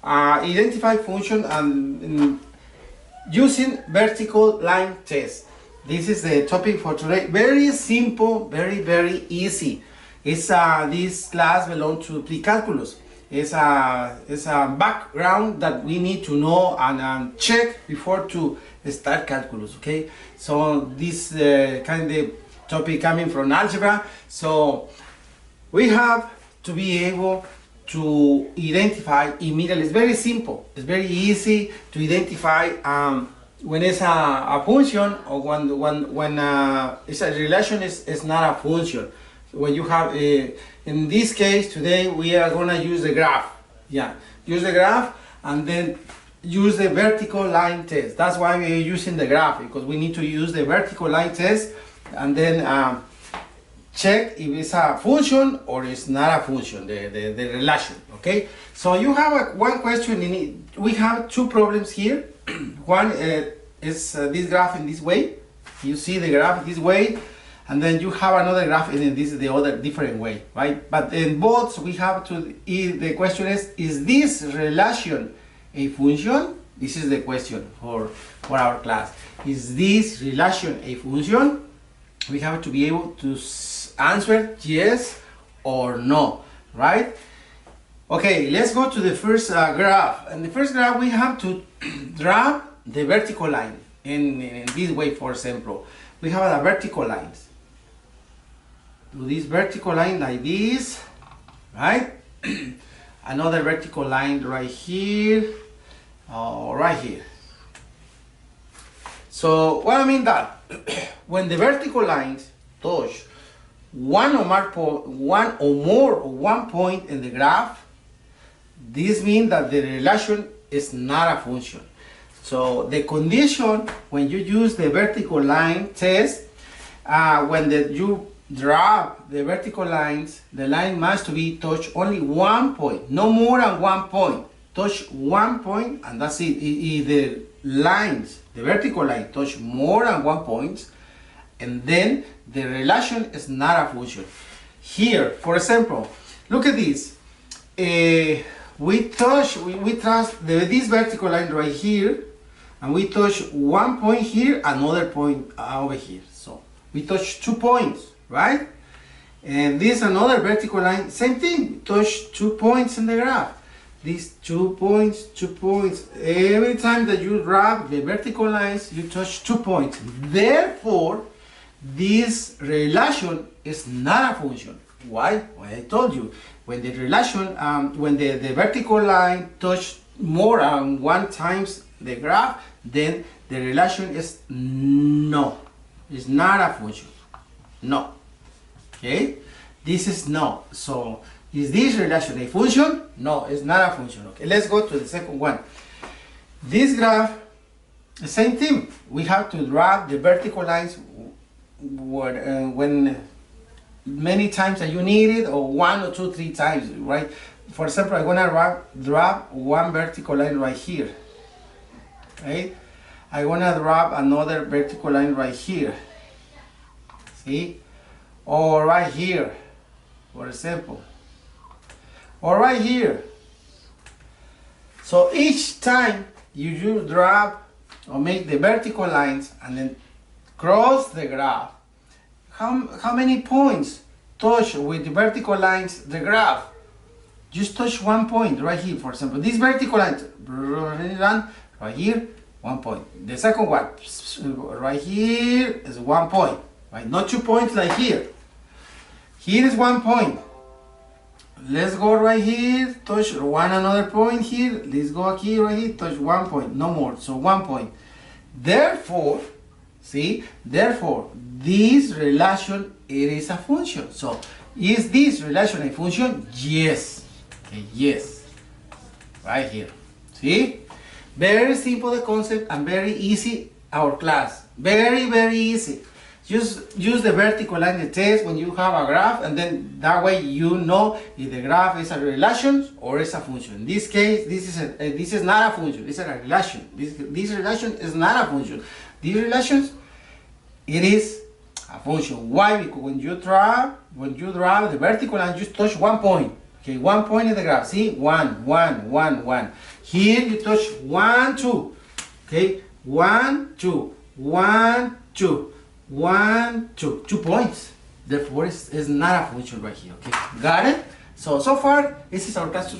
identify function and using vertical line test. This is the topic for today. Very simple, very easy. It's this class belongs to Precalculus. It's a background that we need to know and check before to start calculus. Okay, so this kind of topic coming from algebra. So we have to be able to identify immediately. It's very simple. It's very easy to identify when it's a function or when it's a relation is not a function. When you have in this case today we are going to use the graph. Yeah, use the graph and then use the vertical line test. That's why we're using the graph, because we need to use the vertical line test and then check if it's a function or it's not a function, the relation. Okay, so you have one question in it. We have two problems here. One is this graph in this way. You see the graph this way, and then you have another graph in this is the other different way, right? But in both we have to, the question is this relation a function? This is the question for our class. Is this relation a function? We have to be able to answer yes or no, right? Okay, let's go to the first graph. And the first graph we have to draw the vertical line in this way. For example, we have a vertical lines. Do this vertical line like this, right? Another vertical line right here, or right here. So what I mean that when the vertical lines touch one point in the graph, this means that the relation is not a function. So the condition when you use the vertical line test, when you draw the vertical lines, the line must be touch only one point, no more than 1 point. Touch 1 point and that's it. If the lines, the vertical line touch more than 1 point, and then the relation is not a function. Here, for example, look at this. We touch this vertical line right here, and we touch 1 point here, another point over here. So we touch 2 points, right? And this another vertical line, same thing. We touch 2 points in the graph. These 2 points, 2 points. Every time that you grab the vertical lines, you touch 2 points. Therefore, this relation is not a function. Why? Well, I told you, when the relation, when the vertical line touch more than 1 times the graph, then the relation is no. It's not a function. No. Okay? This is no. So, is this relation a function? No, it's not a function. Okay, let's go to the second one. This graph, the same thing. We have to draw the vertical lines when many times that you need it, or 1 or 2, 3 times, right? For example, I'm gonna draw one vertical line right here, right? I wanna draw another vertical line right here, see? Or right here, for example, or right here. So each time you draw or make the vertical lines and then cross the graph, how many points touch with the vertical lines the graph? Just touch 1 point right here, for example. This vertical line right here, 1 point. The second one right here is 1 point, right? Not 2 points like here. Here is 1 point. Let's go right here, touch another point here. Let's go here, right here, touch 1 point, no more. So 1 point. Therefore, see, therefore, this relation, it is a function. So, is this relation a function? Yes. Okay, yes. Right here. See? Very simple the concept and very easy our class. Very easy. Just use the vertical line test when you have a graph, and then that way you know if the graph is a relation or is a function. In this case, this is not a function. This is a relation. This relation is not a function. These relations, it is a function. Why? Because when you draw the vertical line, just touch 1 point. Okay, 1 point in the graph. See, 1, 1, 1, 1. Here you touch 1, 2. Okay, 1, 2, 1, 2, 1, 2. 2 points. Therefore, it's not a function right here. Okay, got it? So far, this is our class